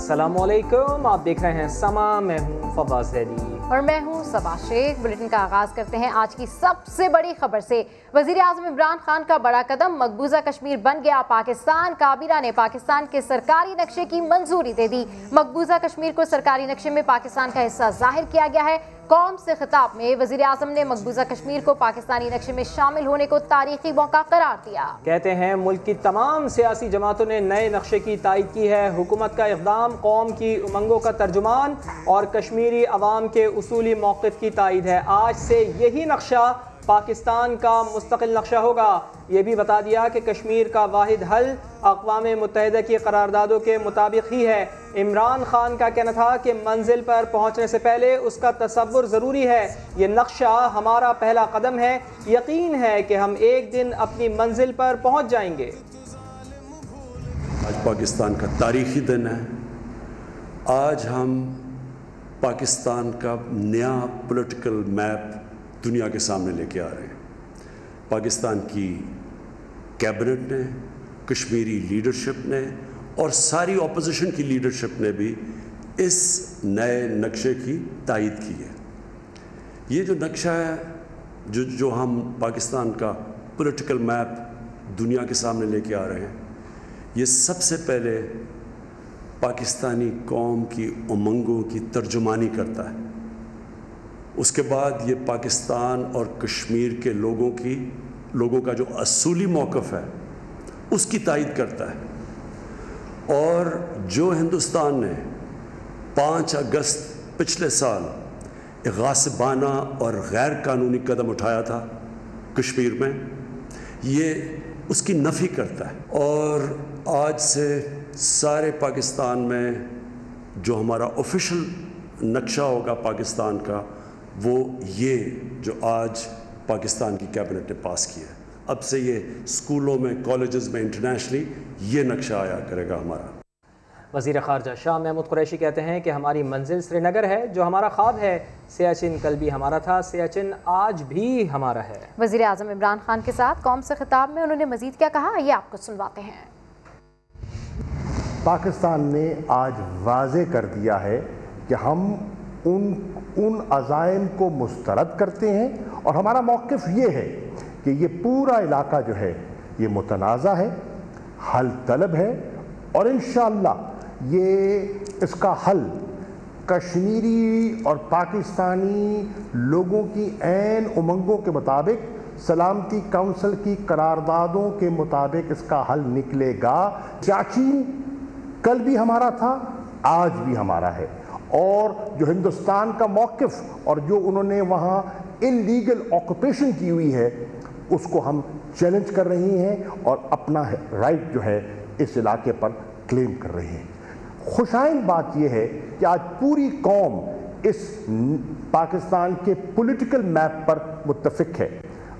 अस्सलाम वालेकुम, आप देख रहे हैं समा। मैं हूं फवाद ज़ैदी और मैं हूं सबा शेख। बुलेटिन का आगाज करते हैं आज की सबसे बड़ी खबर से। वज़ीर आज़म इमरान खान का बड़ा कदम, मकबूजा कश्मीर बन गया पाकिस्तान। काबीना ने पाकिस्तान के सरकारी नक्शे की मंजूरी दे दी। मकबूजा कश्मीर को सरकारी नक्शे में पाकिस्तान का हिस्सा जाहिर किया गया है। कौम से खिताब में वज़ीर आज़म ने मकबूजा कश्मीर को पाकिस्तानी नक्शे में शामिल होने को तारीखी मौका करार दिया। कहते हैं मुल्क की तमाम सियासी जमातों ने नए नक्शे की तायद की है। हुकूमत का इक़दाम कौम की उमंगों का तर्जुमान और कश्मीरी अवाम के उसूली मौक़िफ़ की तायद है। आज से यही नक्शा पाकिस्तान का मुस्तकिल नक्शा होगा। ये भी बता दिया कि कश्मीर का वाहिद हल अक़वाम मुत्तहिदा की करारदादों के मुताबिक ही है। इमरान खान का कहना था कि मंजिल पर पहुंचने से पहले उसका तसव्वुर ज़रूरी है। ये नक्शा हमारा पहला कदम है। यकीन है कि हम एक दिन अपनी मंजिल पर पहुंच जाएंगे। आज पाकिस्तान का तारीख़ी दिन है। आज हम पाकिस्तान का नया पॉलिटिकल मैप दुनिया के सामने लेके आ रहे हैं। पाकिस्तान की कैबिनेट ने, कश्मीरी लीडरशिप ने और सारी अपोजिशन की लीडरशिप ने भी इस नए नक्शे की तायद की है। ये जो नक्शा है जो हम पाकिस्तान का पॉलिटिकल मैप दुनिया के सामने लेके आ रहे हैं, ये सबसे पहले पाकिस्तानी कौम की उमंगों की तर्जुमानी करता है। उसके बाद ये पाकिस्तान और कश्मीर के लोगों का जो असूली मौक़िफ़ है उसकी तायद करता है। और जो हिंदुस्तान ने 5 अगस्त पिछले साल एक गासिबाना और गैर कानूनी कदम उठाया था कश्मीर में, ये उसकी नफ़ी करता है। और आज से सारे पाकिस्तान में जो हमारा ऑफिशियल नक्शा होगा पाकिस्तान का, वो ये जो आज पाकिस्तान की कैबिनेट ने पास किया है। अब से ये स्कूलों में, कॉलेजेस में, इंटरनेशनली ये नक्शा आया करेगा हमारा। वज़ीर ख़ारजा शाह महमूद कुरैशी कहते हैं कि हमारी मंजिल श्रीनगर है, जो हमारा ख्वाब है। सियाचिन कल भी हमारा था, सियाचिन आज भी हमारा है। वज़ीर आज़म इमरान खान के साथ कौम से खिताब में उन्होंने मज़ीद क्या कहा, ये आपको सुनवाते हैं। पाकिस्तान ने आज वाज़े कर दिया है कि हम उन अज़ाइम को मुस्तरद करते हैं और हमारा मौक़िफ़ ये है कि ये पूरा इलाका जो है ये मुतनाज़ा है, हल तलब है और इंशाअल्लाह ये इसका हल कश्मीरी और पाकिस्तानी लोगों की ऐन उमंगों के मुताबिक, सलामती काउंसिल की करारदादों के मुताबिक इसका हल निकलेगा। सियाचिन कल भी हमारा था, आज भी हमारा है। और जो हिंदुस्तान का मौक़िफ़ और जो उन्होंने वहाँ इल्लीगल ऑक्यूपेशन की हुई है उसको हम चैलेंज कर रहे हैं और अपना राइट जो है इस इलाके पर क्लेम कर रहे हैं। खुशाइन बात यह है कि आज पूरी कौम इस पाकिस्तान के पॉलिटिकल मैप पर मुत्तफ़िक है।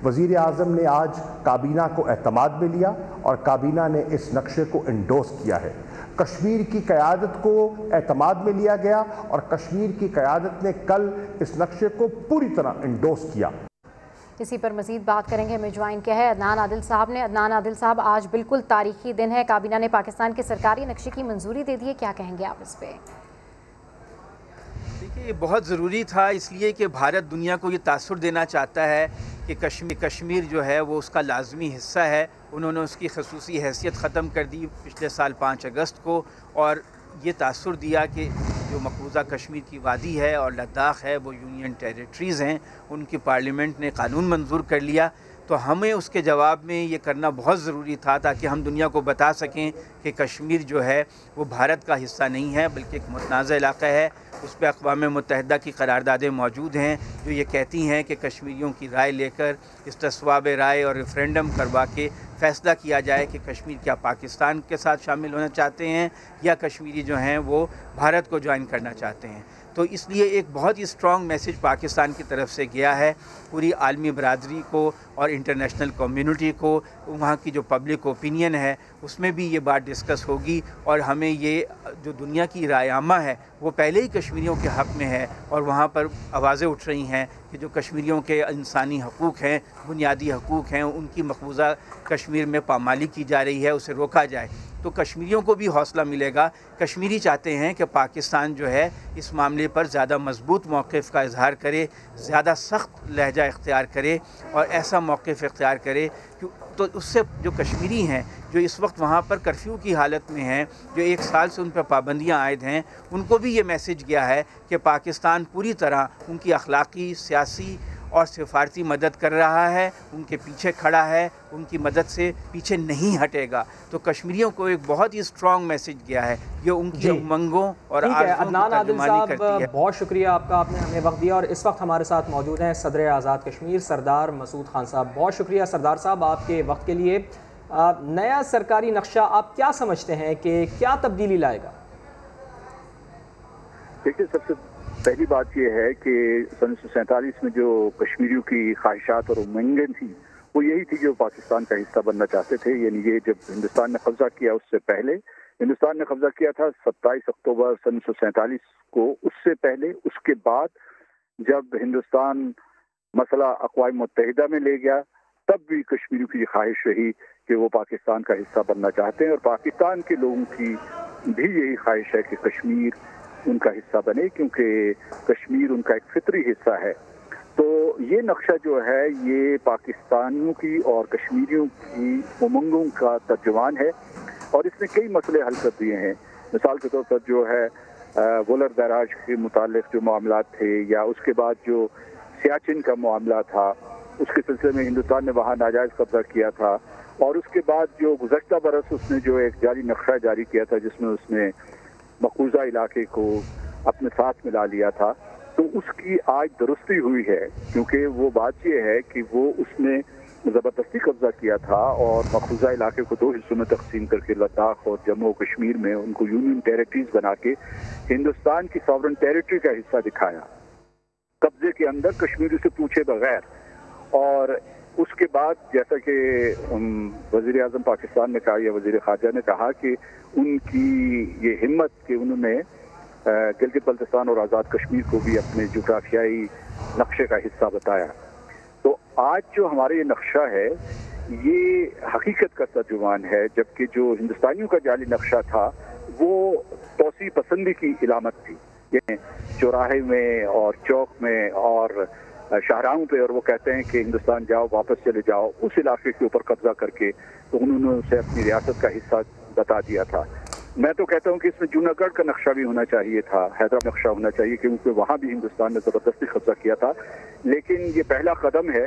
वज़ीर आज़म ने आज काबीना को एतमाद में लिया और काबीना ने इस नक्शे को इंडोर्स किया है। कश्मीर की क़यादत को एतमाद में लिया गया और कश्मीर की क़यादत ने कल इस नक्शे को पूरी तरह इंडोर्स किया। इसी पर मज़ीद बात करेंगे। हमें ज्वाइन किया है अदनान आदिल साहब ने। अदनान आदिल साहब, आज बिल्कुल तारीखी दिन है, काबीना ने पाकिस्तान के सरकारी नक्शे की मंजूरी दे दी है, क्या कहेंगे आप इस पर? देखिए, ये बहुत ज़रूरी था, इसलिए कि भारत दुनिया को ये तासुर देना चाहता है कि कश्मीर जो है वो उसका लाजमी हिस्सा है। उन्होंने उसकी खसूसी हैसियत ख़त्म कर दी पिछले साल 5 अगस्त को, और ये तासुर दिया कि जो मकबूजा कश्मीर की वादी है और लद्दाख है वो यूनियन टेरिटरीज़ हैं। उनकी पार्लियामेंट ने कानून मंजूर कर लिया, तो हमें उसके जवाब में ये करना बहुत ज़रूरी था ताकि हम दुनिया को बता सकें कि कश्मीर जो है वो भारत का हिस्सा नहीं है बल्कि एक मुतनाज़ा इलाका है। उस पर अक़वाम मुत्तहिदा की करारदादें मौजूद हैं जो ये कहती हैं कि कश्मीरियों की राय लेकर इस्तिस्वाब राय और रेफरेंडम करवा के फ़ैसला किया जाए कि कश्मीर क्या पाकिस्तान के साथ शामिल होना चाहते हैं या कश्मीरी जो हैं वो भारत को ज्वाइन करना चाहते हैं। तो इसलिए एक बहुत ही स्ट्रॉन्ग मैसेज पाकिस्तान की तरफ से गया है पूरी आलमी बरादरी को और इंटरनेशनल कम्युनिटी को। वहाँ की जो पब्लिक ओपिनियन है उसमें भी ये बात डिस्कस होगी और हमें ये जो दुनिया की राय आमा है वो पहले ही कश्मीरियों के हक़ में है और वहाँ पर आवाज़ें उठ रही हैं कि کہ جو کشمیریوں کے انسانی حقوق ہیں، بنیادی حقوق ہیں، ان کی مقبوضہ کشمیر میں پامالی کی جا رہی ہے، اسے روکا جائے تو کشمیریوں کو بھی حوصلہ ملے گا۔ کشمیری چاہتے ہیں کہ پاکستان جو ہے اس معاملے پر زیادہ مضبوط موقف کا اظہار کرے، زیادہ سخت لہجہ اختیار کرے اور ایسا موقف اختیار کرے تو اس سے جو کشمیری ہیں جو اس وقت وہاں پر کرفیو کی حالت میں ہیں، جو 1 سال سے ان پر پابندیاں عائد ہیں، ان کو بھی یہ میسج گیا ہے کہ پاکستان پوری طرح ان کی اخلاقی، سیاسی اور سفارتی مدد کر رہا ہے، ان کے پیچھے کھڑا ہے، ان کی مدد سے پیچھے نہیں ہٹے گا۔ تو کشمیریوں کو ایک بہت ہی اسٹرانگ میسج گیا ہے، یہ ان کی امنگوں اور آرزوؤں کی ترجمانی کرتی ہے۔ بہت شکریہ آپ کا، آپ نے ہمیں وقت دیا، اور اس وقت ہمارے ساتھ موجود ہیں صدر آزاد کشمیر سردار مسعود خان صاحب۔ بہت شکریہ سردار صاحب آپ کے وقت کے لیے۔ نیا سرکاری نقشہ آپ کیا سمجھتے ہیں کہ کیا تبدیلی لائے گا؟ دیکھیے، سب سے پہلی بات یہ ہے کہ 1947 میں جو کشمیریوں کی خواہشات اور امنگیں تھیں وہ یہی تھی کہ وہ پاکستان کا حصہ بننا چاہتے تھے۔ یعنی یہ جب ہندوستان نے قبضہ کیا اس سے پہلے، ہندوستان نے قبضہ کیا تھا 27 اکتوبر 1947 کو، اس سے پہلے، اس کے بعد جب ہندوستان مسئلہ اقوام متحدہ میں لے گیا تب بھی کشمیریوں کی خواہش رہی کہ وہ پاکستان کا حصہ بننا چاہتے ہیں، اور پاکستان کے لوگوں کی بھی یہی خواہش ہے کہ کشمیر ان کا حصہ بنے، کیونکہ کشمیر ان کا ایک فطری حصہ ہے۔ تو یہ نقشہ جو ہے یہ پاکستانیوں کی اور کشمیریوں کی امنگوں کا ترجمان ہے، اور اس نے کئی مسئلے حل کر دیے ہیں۔ مثال کے طور پر جو ہے وولر بیراج کے متعلق جو معاملات تھے، یا اس کے بعد جو سیاچن کا معاملہ تھا، اس کے سلسلے میں ہندوستان نے وہاں ناجائز قبضہ کیا تھا، اور اس کے بعد جو گزشتہ برس اس نے جو ایک جعلی نقشہ جاری کیا تھا جس میں اس نے مقبوضہ علاقے کو اپنے ساتھ ملا لیا تھا، تو اس کی آج درستی ہوئی ہے، کیونکہ وہ بات یہ ہے کہ وہ اس نے زبردستی قبضہ کیا تھا اور مقبوضہ علاقے کو 2 حصوں میں تقسیم کر کے لداخ اور جموں و کشمیر میں ان کو یونین ٹیریٹریز بنا کے ہندوستان کی ساورن ٹیریٹری کا حصہ دکھایا، قبضے کے اندر کشمیری سے پوچھے بغیر۔ اور اس کے بعد جیسا کہ وزیر اعظم پاکستان نے کہا یا وزیر خارجہ نے کہا کہ ان کی یہ ہمت کہ انہوں نے گلگت بلتستان اور آزاد کشمیر کو بھی اپنے جغرافیائی نقشے کا حصہ بتایا۔ تو آج جو ہمارا یہ نقشہ ہے یہ حقیقت کا ترجمان ہے، جبکہ جو ہندوستانیوں کا جعلی نقشہ تھا وہ توسیع پسندی کی علامت تھی، یعنی چوراہے میں اور چوک میں اور شاہراہوں پہ، اور وہ کہتے ہیں کہ ہندوستان جاؤ، واپس چلے جاؤ، اس علاقے کے اوپر قبضہ کر کے تو انہوں نے اسے اپنی ریاست کا حصہ بتا دیا تھا۔ میں تو کہتا ہوں کہ اس میں جوناگڑھ کا نقشہ بھی ہونا چاہیے تھا، حیدرآباد نقشہ ہونا چاہیے، کیونکہ وہاں بھی ہندوستان نے زبردستی قبضہ کیا تھا، لیکن یہ پہلا قدم ہے،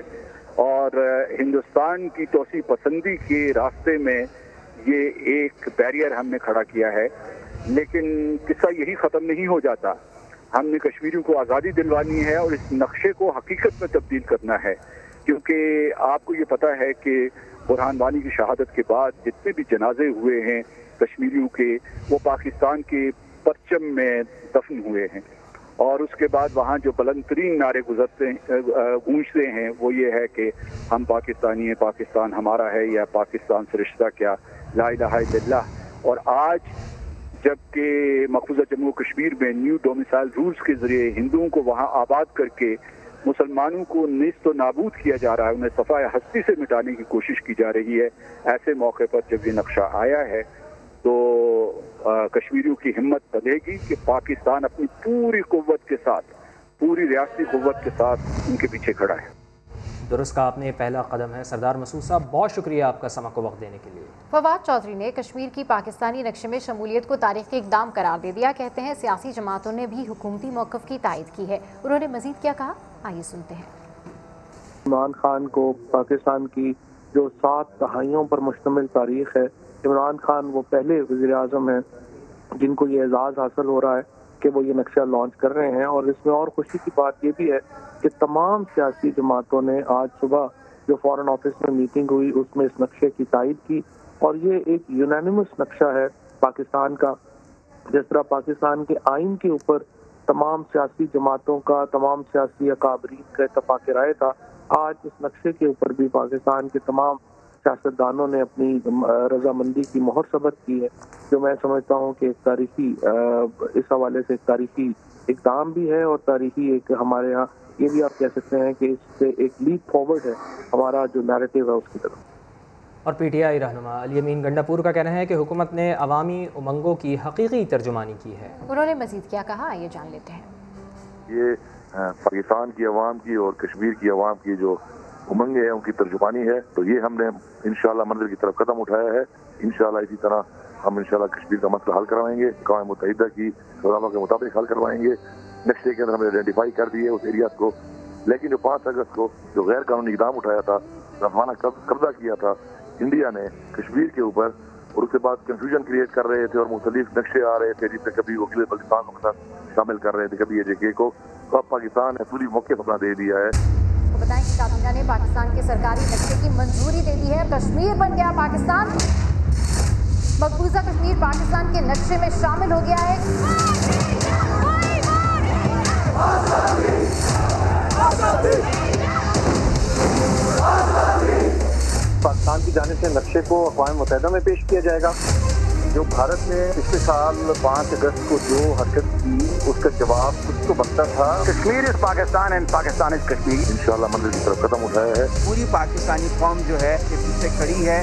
اور ہندوستان کی توسیع پسندی کے راستے میں یہ ایک بیریئر ہم نے کھڑا کیا ہے۔ لیکن قصہ یہی ختم نہیں ہو جاتا، ہم نے کشمیریوں کو آزادی دلوانی ہے اور اس نقشے کو حقیقت میں تبدیل کرنا ہے، کیونکہ آپ کو یہ پتہ ہے کہ برہان وانی کی شہادت کے بعد جتنے بھی جنازے ہوئے ہیں کشمیریوں کے وہ پاکستان کے پرچم میں دفن ہوئے ہیں، اور اس کے بعد وہاں جو بلند ترین نعرے گونجتے ہیں وہ یہ ہے کہ ہم پاکستانی ہیں، پاکستان ہمارا ہے، یا پاکستان سے رشتہ کیا، لا الہ الا اللہ۔ اور آج جبکہ مقبوضہ جموں کشمیر میں نیو ڈومیسائل رولز کے ذریعے ہندوؤں کو وہاں آباد کر کے مسلمانوں کو نیست و نابود کیا جا رہا ہے، انہیں صفحہ ہستی سے مٹانے کی کوشش کی جا رہی ہے، ایسے موقع پر جب یہ نقشہ آیا ہے تو کشمیریوں کی ہمت بڑھے گی کہ پاکستان اپنی پوری قوت کے ساتھ، پوری ریاستی قوت کے ساتھ ان کے پیچھے کھڑا ہے۔ درست کہا آپ نے، پہلا قدم ہے۔ سردار مسعود صاحب بہت شکریہ آپ کا سمع کو وقت دینے کے لیے۔ فواد چودھری نے کشمیر کی پاکستانی نقشے میں شمولیت کو تاریخی اقدام قرار دے دیا، کہتے ہیں سیاسی جماعتوں نے بھی حکومتی موقف کی تائید کی ہے۔ انہوں نے مزید کیا کہا، آئیے سنتے ہیں۔ عمران خان کو پاکستان کی جو 7 دہائیوں پر مشتمل تاریخ ہے، عمران خان وہ پہلے وزیر اعظم ہیں جن کو یہ اعزاز حاصل ہو رہا ہے کہ وہ یہ نقشہ لانچ کر رہے ہیں، اور اس میں اور خوشی کی بات یہ بھی ہے کہ تمام سیاسی جماعتوں نے آج صبح جو فارن آفس میں میٹنگ ہوئی اس میں اس نقشے کی تائید کی، اور یہ ایک یونینیمس نقشہ ہے پاکستان کا۔ جس طرح پاکستان کے آئین کے اوپر تمام سیاسی جماعتوں کا، تمام سیاسی اکابرین کا اتفاق رائے تھا، آج اس نقشے کے اوپر بھی پاکستان کے تمام سیاستدانوں نے اپنی رضامندی کی مہر ثبت کی ہے، جو میں سمجھتا ہوں کہ ایک تاریخی اس حوالے سے ایک تاریخی اقدام بھی ہے، اور تاریخی ایک ہمارے ہاں ये भी आप कह सकते हैं कि इससे एक लीप फॉरवर्ड है हमारा जो नैरेटिव है उसकी तरफ। और PTI रहनुमा अली अमीन गंडापुर का कहना है कि हुकूमत ने अवामी उमंगों की हकीकी तर्जुमानी की है। उन्होंने मजीद क्या कहा, ये जान लेते हैं। ये पाकिस्तान की अवाम की और कश्मीर की अवाम की जो उमंगे हैं उनकी तर्जुमानी है, तो ये हमने इंशाल्लाह मंजिल की तरफ कदम उठाया है। इंशाल्लाह इसी तरह हम इंशाल्लाह कश्मीर का मसला हल करवाएंगे, अक़वाम मुत्तहिदा की प्रोग्रामों के मुताबिक हल करवाएंगे। नक्शे के अंदर हमने आइडेंटिफाई कर दिए उस एरिया को, लेकिन जो 5 अगस्त को जो गैर कानूनी इक़दाम उठाया था, रफाना कब्जा किया था इंडिया ने कश्मीर के ऊपर, और उसके बाद कंफ्यूजन क्रिएट कर रहे थे और मुख्तलिफ नक्शे आ रहे थे जिससे कभी वो गिले बल्तिस्तान को साथ शामिल कर रहे थे, कभी AJK को। तो अब पाकिस्तान ने पूरी मौके पर अपना दे दिया है। तो बताएं कि काबीना ने पाकिस्तान के सरकारी नक्शे की मंजूरी दे दी है। कश्मीर बन गया पाकिस्तान, मकबूजा कश्मीर पाकिस्तान के नक्शे में शामिल हो गया है। पाकिस्तान की जानिब से नक्शे को अक़वाम मुत्तहिदा में पेश किया जाएगा। जो भारत ने पिछले साल 5 अगस्त को जो हरकत की उसका जवाब कुछ तो बनता था। Kashmir is Pakistan and Pakistan is Kashmir. इंशाल्लाह मंजिल की तरफ कदम उठाया है। पूरी पाकिस्तानी कौम जो है ये पीछे खड़ी है।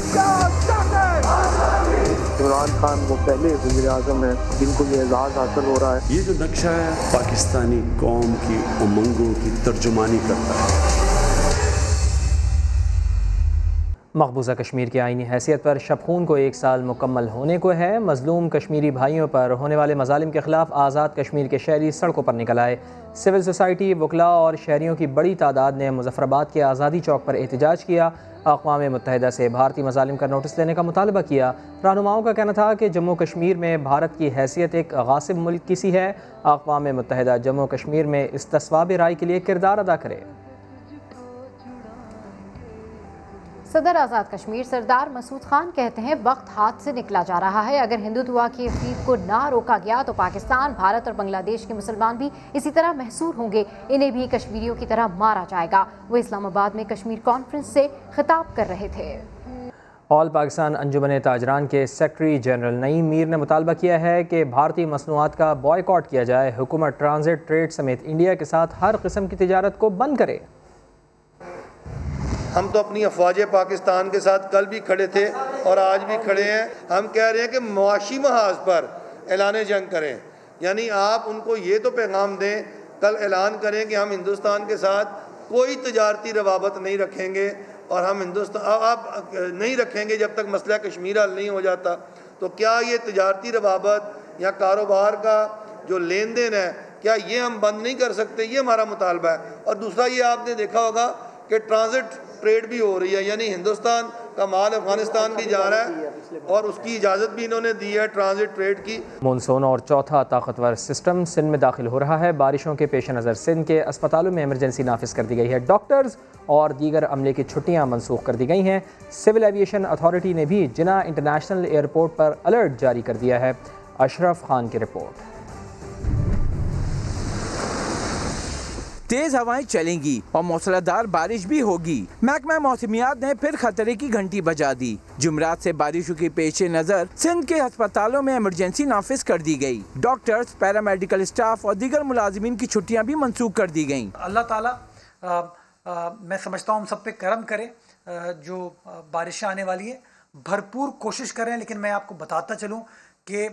इमरान खान वो पहले वज़ीर आज़म हैं जिनको ये एजाज़ हासिल हो रहा है। ये जो नक्शा है पाकिस्तानी कौम की उमंगों की तर्जुमानी करता है। मकबूजा कश्मीर की आईनी हैसियत पर शबखून को 1 साल मुकम्मल होने को है। मजलूम कश्मीरी भाइयों पर होने वाले मजालिम के खिलाफ आज़ाद कश्मीर के शहरी सड़कों पर निकल आए। सिविल सोसाइटी, वकला और शहरियों की बड़ी तादाद ने मुजफ्फराबाद के आज़ादी चौक पर एहतजाज किया। अक़वाम मुत्तहिदा से भारतीय मजालिम का नोटिस लेने का मुतालबा किया। रहनुमाओं का कहना था कि जम्मू कश्मीर में भारत की हैसियत एक गासिब मुल्क की सी है। अक़वाम मुत्तहिदा जम्मू कश्मीर में इस्तिस्वाब राय के लिए किरदार अदा करे। सदर आज़ाद कश्मीर सरदार मसूद खान कहते हैं वक्त हाथ से निकला जा रहा है। अगर हिंदुत्व की अफरीद को ना रोका गया तो पाकिस्तान, भारत और बांग्लादेश के मुसलमान भी इसी तरह महसूर होंगे। इन्हें भी कश्मीरियों की तरह मारा जाएगा। वो इस्लामाबाद में कश्मीर कॉन्फ्रेंस से खिताब कर रहे थे। ऑल पाकिस्तान अंजुमन ताजरान के सेक्रेटरी जनरल नईम मीर ने मुतालबा किया है कि भारतीय मसनूआत का बॉयकॉट किया जाए। हुकूमत ट्रांजिट ट्रेड समेत इंडिया के साथ हर किस्म की तिजारत को बंद करे। हम तो अपनी अफवाज पाकिस्तान के साथ कल भी खड़े थे और आज भी खड़े हैं। हम कह रहे हैं कि मुआशी महाज पर ऐलान जंग करें, यानी आप उनको ये तो पैगाम दें, कल ऐलान करें कि हम हिंदुस्तान के साथ कोई तजारती रवाबत नहीं रखेंगे और हम आप नहीं रखेंगे जब तक मसला कश्मीर हल नहीं हो जाता। तो क्या ये तजारती रवाबत या कारोबार का जो लेन देन है, क्या ये हम बंद नहीं कर सकते? ये हमारा मुतालबा है। और दूसरा ये आपने देखा होगा कि ट्रांजिट ट्रेड भी हो रही है, यानी हिंदुस्तान का माल अफगानिस्तान भी जा रहा है और उसकी इजाज़त भी इन्होंने दी है ट्रांजिट ट्रेड की। मानसून और चौथा ताकतवर सिस्टम सिंध में दाखिल हो रहा है। बारिशों के पेश नज़र सिंध के अस्पतालों में इमरजेंसी नाफिज कर दी गई है। डॉक्टर्स और दीगर अमले की छुट्टियां मनसूख कर दी गई हैं। सिविल एविएशन अथॉरिटी ने भी जिना इंटरनेशनल एयरपोर्ट पर अलर्ट जारी कर दिया है। अशरफ खान की रिपोर्ट। तेज हवाएं चलेंगी और मौसलाधार बारिश भी होगी। महकमा मौसमियात ने फिर खतरे की घंटी बजा दी। जुमरात से बारिशों के पेश नज़र सिंध के अस्पतालों में इमरजेंसी नाफिज कर दी गई। डॉक्टर्स, पैरामेडिकल स्टाफ और दीगर मुलाजिमीन की छुट्टियां भी मनसूख कर दी गयी। अल्लाह ताला मैं समझता हूँ हम सब पे करम करे। जो बारिशें आने वाली है भरपूर कोशिश करें, लेकिन मैं आपको बताता चलूँ कि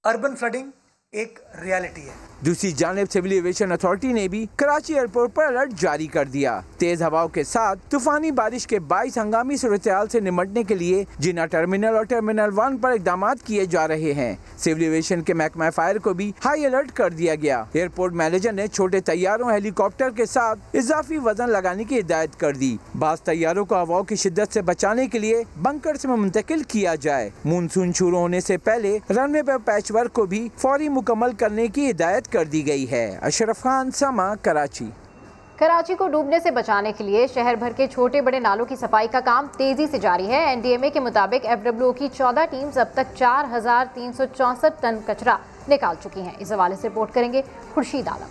अर्बन फ्लडिंग एक रियलिटी है। दूसरी जानिब सिविल एविएशन अथॉरिटी ने भी कराची एयरपोर्ट पर अलर्ट जारी कर दिया। तेज हवाओं के साथ तूफानी बारिश के 22 हंगामी सूरत-ए-हाल से निमटने के लिए जिना टर्मिनल और टर्मिनल 1 पर इकदाम किए जा रहे हैं। सिविल एविएशन के महकमा फायर को भी हाई अलर्ट कर दिया गया। एयरपोर्ट मैनेजर ने छोटे तैयारों, हेलीकॉप्टर के साथ इजाफी वजन लगाने की हिदायत कर दी। बास तैयारों को हवाओं की शिद्दत से बचाने के लिए बंकर्स में मुंतकिल किया जाए। मानसून शुरू होने से पहले रनवे पर पैच वर्क को भी फौरी मुकम्मल करने की हिदायत कर दी गई है। अशरफ खान, समा, कराची। कराची को डूबने से बचाने के लिए शहर भर के छोटे बड़े नालों की सफाई का काम तेजी से जारी है। NDMA के मुताबिक FWO की 14 टीम्स अब तक 4364 टन कचरा निकाल चुकी हैं। इस हवाले से रिपोर्ट करेंगे खुर्शीद आलम।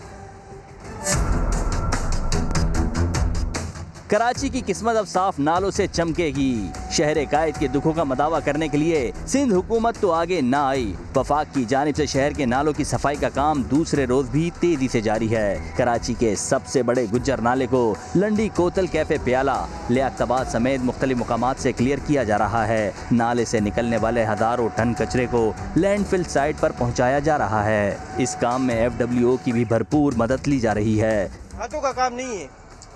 कराची की किस्मत अब साफ नालों से चमकेगी। शहर कायद के दुखों का मदावा करने के लिए सिंध हुकूमत तो आगे ना आई। वफाक की जानिब से शहर के नालों की सफाई का काम दूसरे रोज भी तेजी से जारी है। कराची के सबसे बड़े गुज्जर नाले को लंडी कोतल कैफे प्याला लियाकताबाद समेत मुख्तलिफ मुकामात से क्लियर किया जा रहा है। नाले से निकलने वाले हजारों टन कचरे को लैंडफिल साइट पर पहुंचाया जा रहा है। इस काम में FWO की भी भरपूर मदद ली जा रही है। हाथों का काम नहीं है,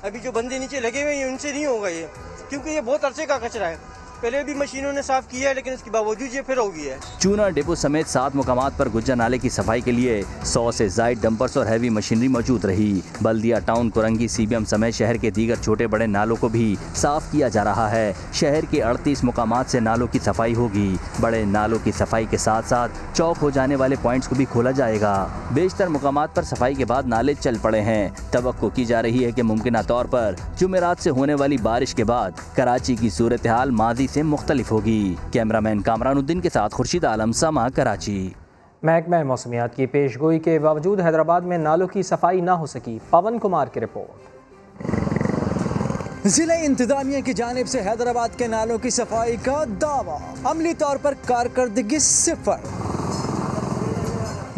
अभी जो बंदे नीचे लगे हुए हैं उनसे नहीं होगा ये, क्योंकि ये बहुत अरसे का कचरा है। पहले भी मशीनों ने साफ किया है लेकिन उसके बावजूद ये फिर हो गया है। चूना डिपो समेत 7 मुकामात पर गुज्जर नाले की सफाई के लिए 100 से जायद डंपर्स और हैवी मशीनरी मौजूद रही। बल्दिया टाउन, कुरंगी, CBM समेत शहर के दीगर छोटे बड़े नालों को भी साफ किया जा रहा है। शहर के 38 मुकामात से नालों की सफाई होगी। बड़े नालों की सफाई के साथ साथ चौक हो जाने वाले पॉइंट्स को भी खोला जाएगा। बेशतर मुकामात पर सफाई के बाद नाले चल पड़े हैं। तवक्को की जा रही है कि मुमकिन तौर पर जुमेरात से होने वाली बारिश के बाद कराची की सूरत हाल माजी से मुख्तलिफ होगी। कैमरामैन कामरानुद्दीन के साथ खुर्शीद आलम, समा, कराची। महकमा मौसमियात की पेशगोई के बावजूद हैदराबाद में नालों की सफाई ना हो सकी। पवन कुमार की रिपोर्ट। जिला इंतजामिया की जानिब से हैदराबाद के नालों की सफाई का दावा, अमली तौर पर कारकर्दगी 0।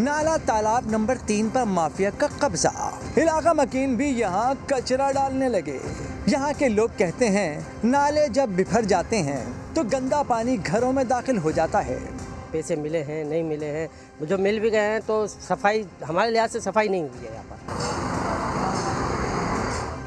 नाला तालाब नंबर 3 पर माफिया का कब्जा। इलाका मकीन भी यहाँ कचरा डालने लगे। यहाँ के लोग कहते हैं नाले जब बिफर जाते हैं तो गंदा पानी घरों में दाखिल हो जाता है। पैसे मिले हैं, नहीं मिले हैं, जो मिल भी गए हैं तो सफाई हमारे लिहाज से सफाई नहीं हुई है यहाँ पर।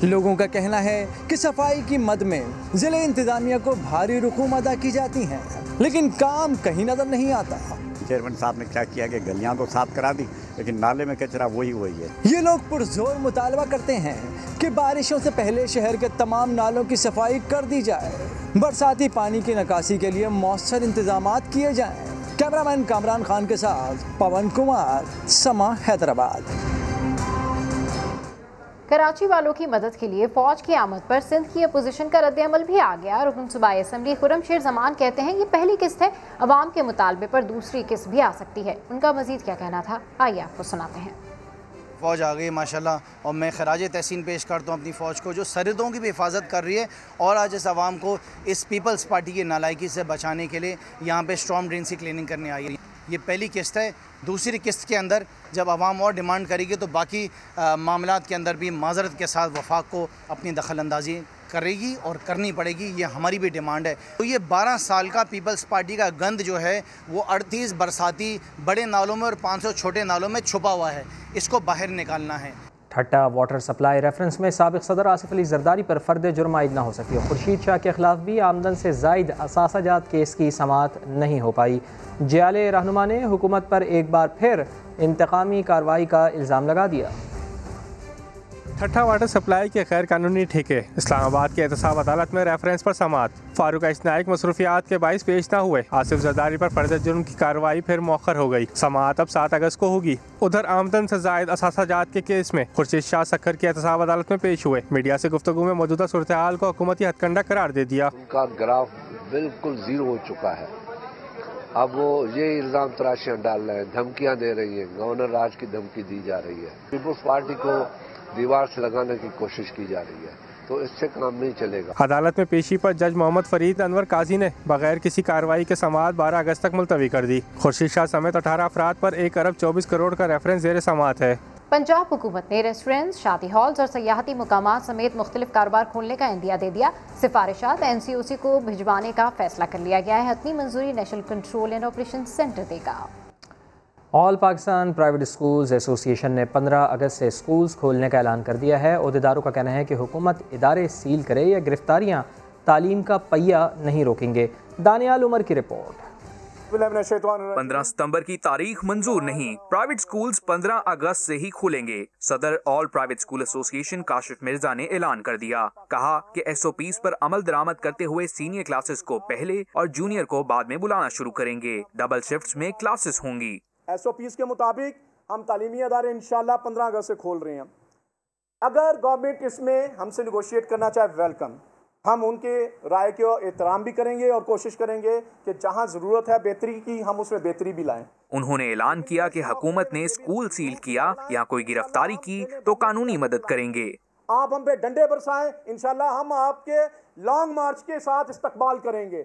लोगों का कहना है कि सफाई की मद में जिले इंतजामिया को भारी रकूम अदा की जाती हैं, लेकिन काम कहीं नजर नहीं आता। चेयरमैन साहब ने क्या किया कि गलियां तो साफ करा दी, लेकिन नाले में कचरा वही है। ये लोग पुरजोर मुतालबा करते हैं कि बारिशों से पहले शहर के तमाम नालों की सफाई कर दी जाए, बरसाती पानी की निकासी के लिए मौसर इंतजामात किए जाएं। कैमरामैन कामरान खान के साथ पवन कुमार, समा, हैदराबाद। कराची वालों की मदद के लिए फौज की आमद पर सिंध की अपोजिशन का रद्द-ए-अमल भी आ गया। रुकन सूबाई असेंबली खुर्रमशेर जमान कहते हैं ये पहली किस्त है, अवाम के मुतालबे पर दूसरी किस्त भी आ सकती है। उनका मजीद क्या कहना था, आइए आपको सुनाते हैं। फ़ौज आ गई माशाल्लाह, और मैं खराज तहसीन पेश करता हूँ अपनी फ़ौज को जो सरहदों की भी हिफाजत कर रही है और आज इस आवाम को इस पीपल्स पार्टी की नालायकी से बचाने के लिए यहाँ पे स्टॉर्म ड्रेन की क्लीनिंग करने आई है। ये पहली किस्त है। दूसरी किस्त के अंदर जब आवाम और डिमांड करेगी तो बाकी मामलात के अंदर भी माजरत के साथ वफाक को अपनी दखल अंदाजी करेगी और करनी पड़ेगी, ये हमारी भी डिमांड है। तो ये 12 साल का पीपल्स पार्टी का गंद जो है वो 38 बरसाती बड़े नालों में और 500 छोटे नालों में छुपा हुआ है, इसको बाहर निकालना है। ठट्टा वाटर सप्लाई रेफरेंस में साबिक सदर आसिफ अली जरदारी पर फर्द जुर्म आयद न हो सकी। खुर्शीद शाह के खिलाफ भी आमदन से जायद असासाजात केस की समाअत नहीं हो पाई। जियाले रहनुमा ने हुकूमत पर एक बार फिर इंतकामी कार्रवाई का इल्ज़ाम लगा दिया। ठट्टा वाटर सप्लाई के गैर कानूनी ठेके, इस्लामाबाद के एहतसाब अदालत में रेफरेंस पर समाअत। फारूक नाइक मसरूफियात के बाइस पेश न हुए। आसिफ जरदारी पर फर्द जुर्म की कार्रवाई फिर मौखर हो गई। समाअत अब 7 अगस्त को होगी। उधर आमदन से जायद असासाजात के केस में खुर्शीद शाह सक्खर की एहतसाब अदालत में पेश हुए। मीडिया से गुफ्तगू में मौजूदा सूरत हाल को हुकूमती हथकंडा करार दे दिया। उनका ग्राफ बिल्कुल जीरो हो चुका है। अब वो ये इल्ज़ाम तराशियाँ डाल रहे हैं, धमकियाँ दे रही हैं, गवर्नर राज की धमकी दी जा रही है, पीपल्स पार्टी को दीवार से लगाने की कोशिश की जा रही है, तो इससे काम नहीं चलेगा। अदालत में पेशी पर जज मोहम्मद फरीद अनवर काजी ने बगैर किसी कार्रवाई के समाअत 12 अगस्त तक मुलतवी कर दी। खुर्शीद शाह समेत 18 अफराद पर 1 अरब 24 करोड़ का रेफरेंस ज़ेर समाअत है। पंजाब हुकूमत ने रेस्टोरेंट्स, शादी हॉल्स और सयाहती मुकामात समेत मुख्तलिफ कारोबार खोलने का इंदिया दे दिया। सिफारिशात NCOC को भिजवाने का फैसला कर लिया गया है। हतमी मंजूरी national control and operation centre देगा। All Pakistan private schools association ने 15 अगस्त से स्कूल्स खोलने का ऐलान कर दिया है। अहदेदारों का कहना है कि हुकूमत इदारे सील करे या गिरफ्तारियाँ तालीम का पहिया नहीं रोकेंगे। दानियाल उमर की रिपोर्ट। 15 सितंबर की तारीख मंजूर नहीं, प्राइवेट स्कूल्स 15 अगस्त से ही खुलेंगे। सदर all private school association Kashif Mirza ने ऐलान कर दिया। कहा कि SOPs पर अमल दरामद करते हुए सीनियर क्लासेस को पहले और जूनियर को बाद में बुलाना शुरू करेंगे। डबल शिफ्ट्स में क्लासेस होंगी। SOPs के मुताबिक हम तालीमी अदारे इंशाल्लाह 15 अगस्त से खोल रहे हैं। अगर गवर्नमेंट इसमें हमसे निगोशिएट करना चाहे, वेलकम। हम उनके राय को एहतराम भी करेंगे और कोशिश करेंगे कि जहां ज़रूरत है बेहतरी की, हम उसमें बेहतरी भी लाएं। उन्होंने ऐलान किया कि हुकूमत ने स्कूल सील किया या कोई गिरफ्तारी की तो कानूनी मदद करेंगे। آپ ہم پہ ڈنڈے برسائیں، انشاءاللہ ہم آپ کے لانگ مارچ کے ساتھ استقبال کریں گے.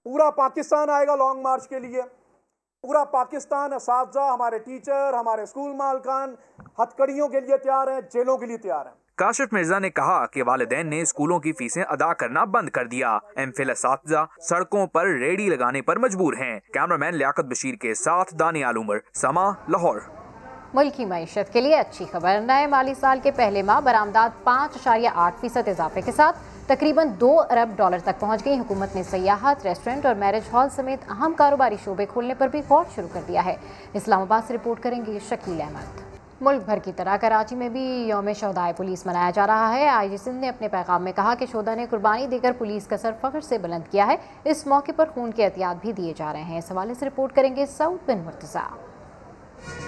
پورا پاکستان آئے گا لانگ مارچ کے لیے، پورا پاکستان، اساتذہ، ہمارے ٹیچر، ہمارے اسکول مالکان ہتھکڑیوں کے لیے تیار ہیں، جیلوں کے لیے تیار ہیں. کاشف مرزا نے کہا کہ والدین نے اسکولوں کی فیسیں ادا کرنا بند کر دیا. ایم فل اساتذہ سڑکوں پر ریڑھی لگانے پر مجبور ہیں. کیمرامین لیاقت بشیر کے ساتھ دانیال عمر، سما، لاہور. ملک کی معیشت کے لیے اچھی خبر. نئے مالی سال کے پہلے ماہ برآمدات 5.8% اضافے کے ساتھ تقریباً $2 ارب تک پہنچ گئی. حکومت نے سیاحت، ریسٹورنٹ اور میرج ہال سمیت اہم کاروباری شعبے کھولنے پر بھی غور شروع کر دیا ہے. اسلام آباد سے رپورٹ کریں گے شکیل احمد. ملک بھر کی طرح کراچی میں بھی یوم شہدائے پولیس منایا جا رہا ہے. آئی جی سندھ نے اپنے پیغام میں کہا کہ شہداء نے قربانی دے کر پولیس کا سر فخر سے بلند کیا ہے. اس موقع پر خون کے عطیات بھی دیے جا رہے ہیں. اس حوالے سے رپورٹ کریں گے سعود بن مرتضیٰ.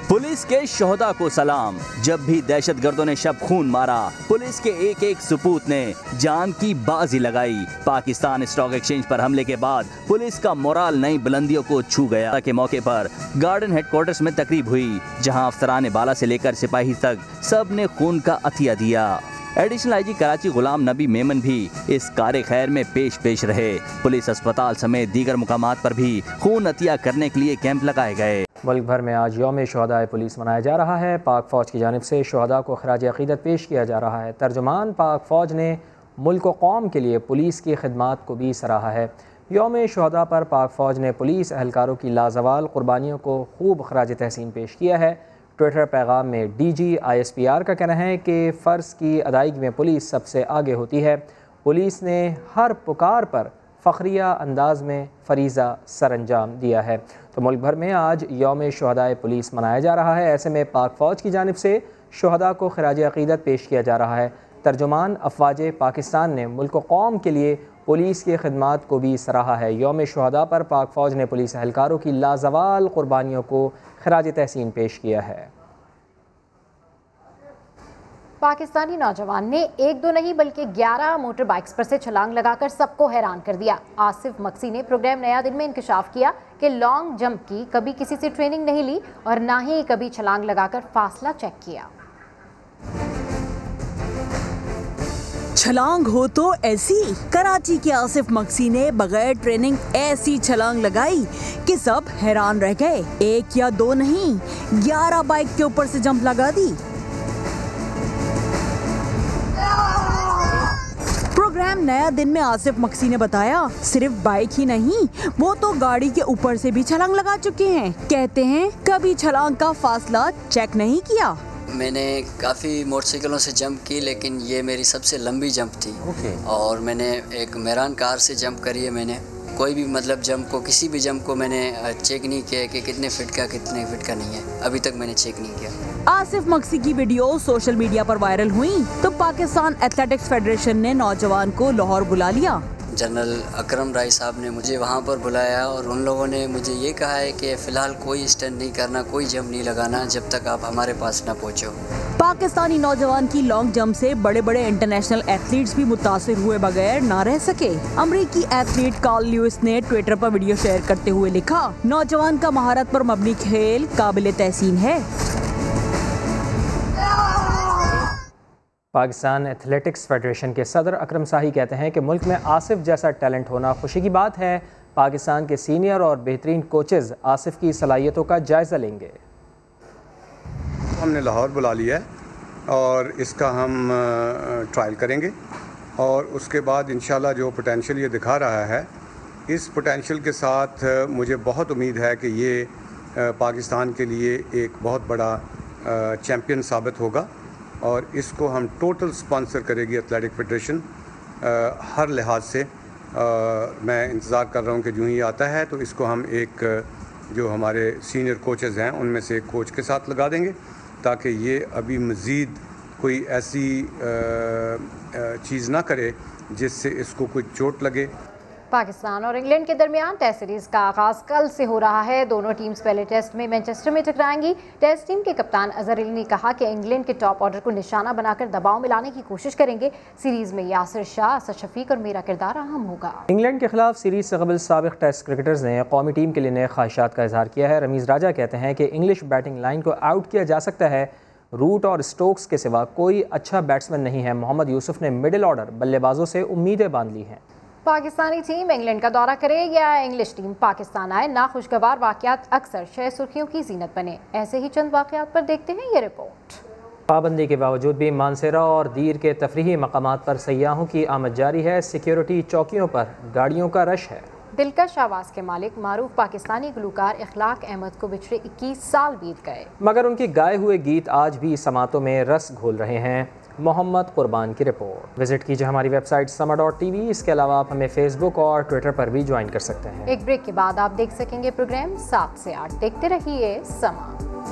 پولیس کے شہداء کو سلام. جب بھی دہشت گردوں نے شب خون مارا، پولیس کے ایک ایک سپوت نے جان کی بازی لگائی. پاکستان اسٹاک ایکسچینج پر حملے کے بعد پولیس کا مورال نئی بلندیوں کو چھو گیا. کے موقع پر گارڈن ہیڈ کوارٹرز میں تقریب ہوئی، جہاں افسران بالا سے لے کر سپاہی تک سب نے خون کا عطیہ دیا. ایڈیشنل آئی جی کراچی غلام نبی میمن بھی اس کار خیر میں پیش رہے. پولیس اسپتال سمیت دیگر مقامات پر بھی خون عطیہ کرنے کے لیے کیمپ لگائے گئے. ملک بھر میں آج یوم شہداء پولیس منایا جا رہا ہے. پاک فوج کی جانب سے شہداء کو خراج عقیدت پیش کیا جا رہا ہے. ترجمان پاک فوج نے ملک و قوم کے لیے پولیس کی خدمات کو بھی سراہا ہے. یوم شہداء پر پاک فوج نے پولیس اہلکاروں کی لازوال قربانیوں کو خوب خراج تحسین پیش کیا ہے. ٹویٹر پیغام میں D G I S P R کا کہنا ہے کہ فرض کی ادائیگی میں پولیس سب سے آگے ہوتی ہے. پولیس نے ہر پکار پر فخریہ انداز میں فریضہ سر انجام دیا ہے. تو ملک بھر میں آج یوم شہداء پولیس منایا جا رہا ہے. ایسے میں پاک فوج کی جانب سے شہداء کو خراج عقیدت پیش کیا جا رہا ہے. ترجمان افواج پاکستان نے ملک و قوم کے لیے پولیس کی خدمات کو بھی سراہا ہے. یوم شہداء پر پاک فوج نے پولیس اہلکاروں کی لازوال قربانیوں کو خراج تحسین پیش کیا ہے. پاکستانی نوجوان نے 1-2 نہیں بلکہ 11 موٹر بائکس پر سے چھلانگ لگا کر سب کو حیران کر دیا. آصف مکسی نے پروگرام نیا دن میں انکشاف کیا کہ لانگ جمپ کی کبھی کسی سے ٹریننگ نہیں لی اور نہ ہی کبھی چھلانگ لگا کر فاصلہ چیک کیا. چھلانگ ہو تو ایسی. کراچی کے آصف مکسی نے بغیر ٹریننگ ایسی چھلانگ لگائی کہ سب حیران رہ گئے. 1 یا 2 نہیں 11 بائک کے اوپر سے جمپ لگا دی. پروگرام نیا دن میں آصف مکسی نے بتایا صرف بائک ہی نہیں، وہ تو گاڑی کے اوپر سے بھی چھلانگ لگا چکے ہیں. کہتے ہیں کبھی چھلانگ کا فاصلہ چیک نہیں کیا. میں نے کافی موٹر سائیکلوں سے جمپ کی، لیکن یہ میری سب سے لمبی جمپ تھی. اور میں نے ایک میران کار سے جمپ کری ہے. میں نے کوئی بھی مطلب جمپ کو، کسی بھی جمپ کو میں نے چیک نہیں کیا کہ کتنے فٹ کا کتنے فٹ کا نہیں ہے. ابھی تک میں نے چیک نہیں کیا. آصف مکسی کی ویڈیو سوشل میڈیا پر وائرل ہوئی تو پاکستان ایتھلیٹکس فیڈریشن نے نوجوان کو لاہور بلا لیا. جنرل اکرم رائی صاحب نے مجھے وہاں پر بلایا اور ان لوگوں نے مجھے یہ کہا ہے کہ فی الحال کوئی اسٹنٹ نہیں کرنا، کوئی جمپ نہیں لگانا جب تک آپ ہمارے پاس نہ پہنچو. پاکستانی نوجوان کی لانگ جمپ سے بڑے بڑے انٹرنیشنل ایتھلیٹس بھی متاثر ہوئے بغیر نہ رہ سکے. امریکی ایتھلیٹ کارل لیوس نے ٹویٹر پر ویڈیو شیئر کرتے ہوئے لکھا، نوجوان کا مہارت پر مبنی کھیل قابل تحسین ہے. پاکستان ایتھلیٹکس فیڈریشن کے صدر اکرم ساہی کہتے ہیں کہ ملک میں آصف جیسا ٹیلنٹ ہونا خوشی کی بات ہے. پاکستان کے سینئر اور بہترین کوچز آصف کی صلاحیتوں کا جائزہ لیں گے. ہم نے لاہور بلا لیا ہے اور اس کا ہم ٹرائل کریں گے اور اس کے بعد انشاءاللہ جو پوٹینشیل یہ دکھا رہا ہے، اس پوٹینشیل کے ساتھ مجھے بہت امید ہے کہ یہ پاکستان کے لیے ایک بہت بڑا چیمپئن ثابت ہوگا اور اس کو ہم ٹوٹل سپانسر کرے گی ایتھلیٹک فیڈریشن ہر لحاظ سے. میں انتظار کر رہا ہوں کہ جو ہی آتا ہے تو اس کو ہم ایک جو ہمارے سینئر کوچز ہیں ان میں سے ایک کوچ کے ساتھ لگا دیں گے تاکہ یہ ابھی مزید کوئی ایسی چیز نہ کرے جس سے اس کو کوئی چوٹ لگے. پاکستان اور انگلینڈ کے درمیان ٹیسٹ سیریز کا آغاز کل سے ہو رہا ہے. دونوں ٹیمز پہلے ٹیسٹ میں مینچسٹر میں ٹکرائیں گی. ٹیسٹ ٹیم کے کپتان اظہر علی نے کہا کہ انگلینڈ کے ٹاپ آرڈر کو نشانہ بنا کر دباؤ میں لانے کی کوشش کریں گے. سیریز میں یاسر شاہ، اسد شفیق اور میرا کردار اہم ہوگا. انگلینڈ کے خلاف سیریز سے قبل سابق ٹیسٹ کرکٹرز نے قومی ٹیم کے لیے نئے خواہشات کا اظہار کیا ہے. رمیز راجہ کہتے ہیں کہ انگلش بیٹنگ لائن کو آؤٹ کیا جا سکتا ہے. रूट और स्टोक्स के सिवा कोई अच्छा बैट्समैन नहीं है। मोहम्मद यूसुफ ने मिडिल ऑर्डर बल्लेबाजों से उम्मीदें बांध ली हैं। पाकिस्तानी टीम इंग्लैंड का दौरा करे या इंग्लिश टीम पाकिस्तान आए, नाखुशगवार वाक़यात अक्सर शह सुर्खियों की जीनत बने। ऐसे ही चंद वाक़यात पर देखते हैं ये रिपोर्ट। पाबंदी के बावजूद भी मानसेरा और दीर के तफरीही मकामात पर सयाहों की आमद जारी है। सिक्योरिटी चौकियों पर गाड़ियों का रश है। दिलकश आवाज़ के मालिक मारूफ पाकिस्तानी गुलकार इखलाक अहमद को बिछड़े 21 साल बीत गए, मगर उनके गाए हुए गीत आज भी समातों में रस घोल रहे हैं। मोहम्मद कुर्बान की रिपोर्ट। विजिट कीजिए हमारी वेबसाइट sama.tv। इसके अलावा आप हमें फेसबुक और ट्विटर पर भी ज्वाइन कर सकते हैं। एक ब्रेक के बाद आप देख सकेंगे प्रोग्राम 7 से 8। देखते रहिए समा।